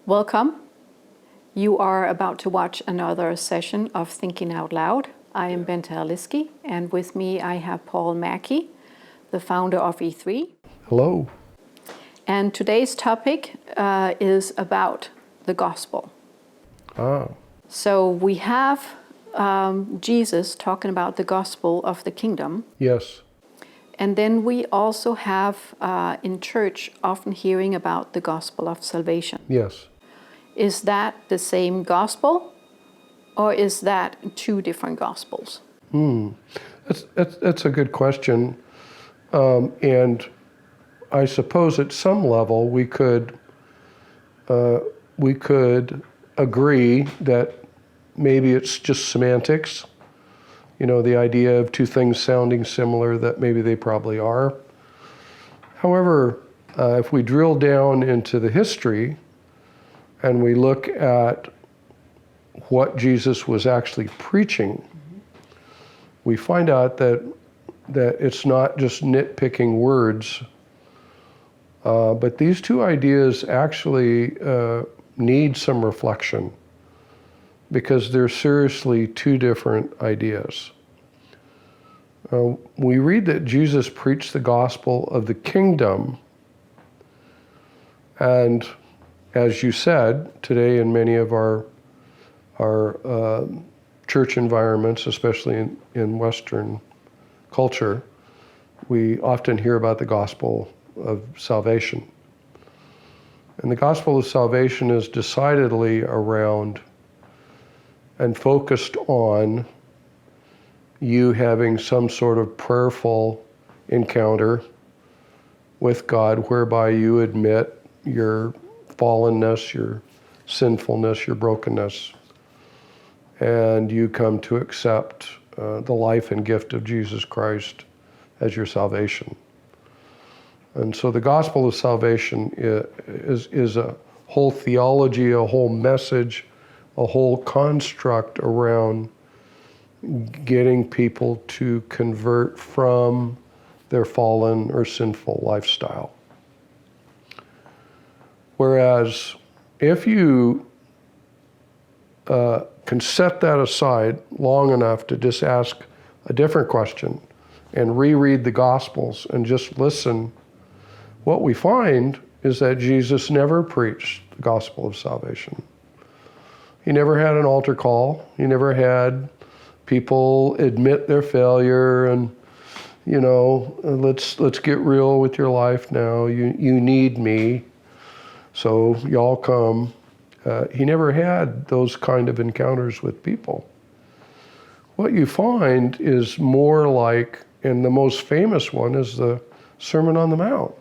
Welcome. You are about to watch another session of Thinking Out Loud. I am Bente Aliski, and with me I have Paul Mackey, the founder of E3. Hello. And today's topic is about the gospel. So we have Jesus talking about the gospel of the kingdom. Yes. And then we also have in church often hearing about the gospel of salvation. Yes. Is that the same gospel, or is that two different gospels? That's a good question. And I suppose at some level we could agree that maybe it's just semantics. You know, the idea of two things sounding similar, that maybe they probably are. However, if we drill down into the history and we look at what Jesus was actually preaching, we find out that it's not just nitpicking words, but these two ideas actually need some reflection, because they're seriously two different ideas. We read that Jesus preached the gospel of the kingdom, and as you said, today in many of our church environments, especially in Western culture, we often hear about the gospel of salvation. And the gospel of salvation is decidedly around and focused on you having some sort of prayerful encounter with God, whereby you admit your fallenness, your sinfulness, your brokenness, and you come to accept the life and gift of Jesus Christ as your salvation. And so the gospel of salvation is a whole theology, a whole message, a whole construct around getting people to convert from their fallen or sinful lifestyle. Whereas if you can set that aside long enough to just ask a different question and reread the Gospels and just listen, what we find is that Jesus never preached the gospel of salvation. He never had an altar call. He never had people admit their failure and, you know, let's get real with your life now. You need me, so y'all come. He never had those kind of encounters with people. What you find is more like, and the most famous one is the Sermon on the Mount.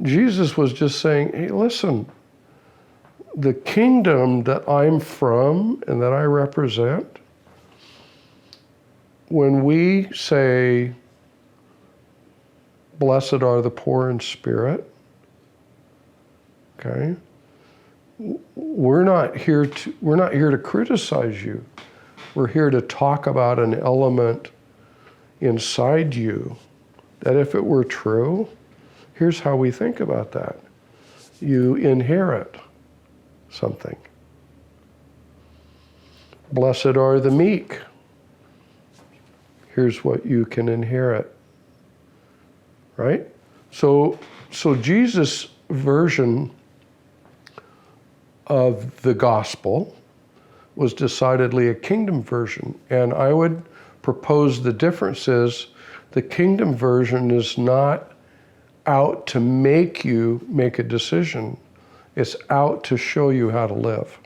Jesus was just saying, hey, listen, the kingdom that I'm from and that I represent, when we say, blessed are the poor in spirit, okay, we're not here to criticize you. We're here to talk about an element inside you that, if it were true, here's how we think about that. You inherit something. Blessed are the meek. Here's what you can inherit. Right? So Jesus' version of the gospel was decidedly a kingdom version. And I would propose the difference is the kingdom version is not out to make you make a decision. It's out to show you how to live.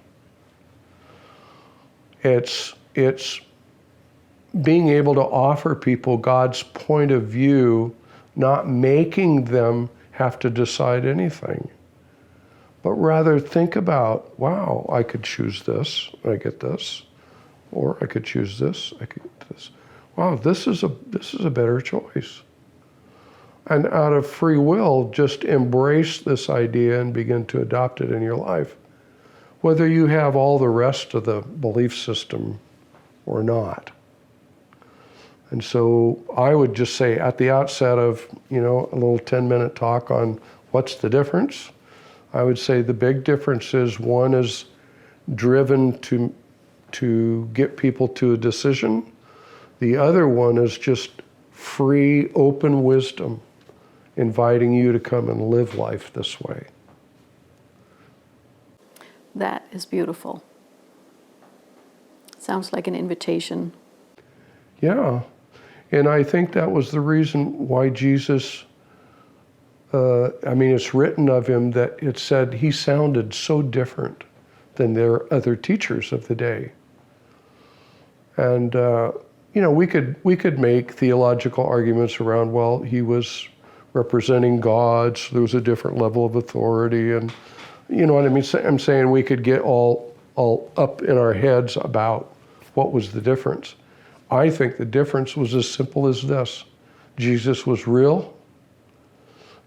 It's being able to offer people God's point of view, not making them have to decide anything, but rather think about, wow, I could choose this, I get this, or I could choose this, I could get this. Wow, this is a better choice. And out of free will, just embrace this idea and begin to adopt it in your life, whether you have all the rest of the belief system or not. And so I would just say at the outset of, a little 10-minute talk on what's the difference, I would say the big difference is one is driven to get people to a decision. The other one is just free, open wisdom, inviting you to come and live life this way. That is beautiful. Sounds like an invitation. Yeah. And I think that was the reason why Jesus, it's written of him that it said he sounded so different than their other teachers of the day. And, we could make theological arguments around, well, he was representing God, so there was a different level of authority. And you know what I mean? I'm saying we could get all up in our heads about what was the difference. I think the difference was as simple as this. Jesus was real.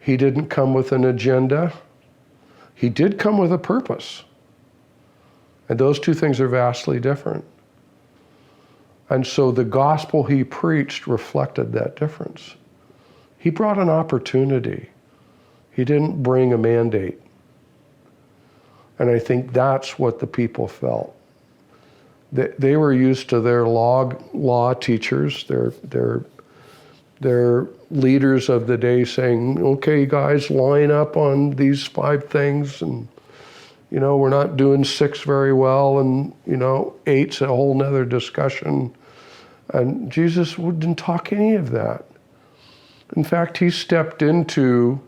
He didn't come with an agenda. He did come with a purpose. And those two things are vastly different. And so the gospel he preached reflected that difference. He brought an opportunity. He didn't bring a mandate. And I think that's what the people felt. They were used to their law teachers, their leaders of the day saying, okay, guys, line up on these 5 things, and we're not doing 6 very well, and 8's a whole nother discussion. And Jesus wouldn't talk any of that. In fact, he stepped into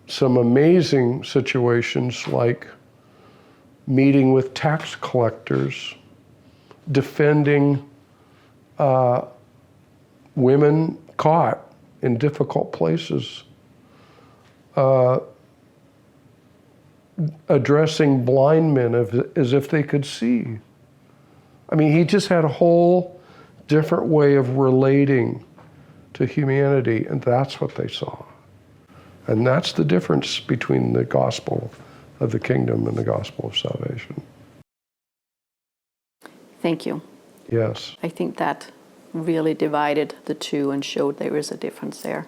some amazing situations like meeting with tax collectors, defending women caught in difficult places, addressing blind men as if they could see. He just had a whole different way of relating to humanity, and that's what they saw. And that's the difference between the gospel of the kingdom and the gospel of salvation. Thank you. Yes. I think that really divided the two and showed there is a difference there.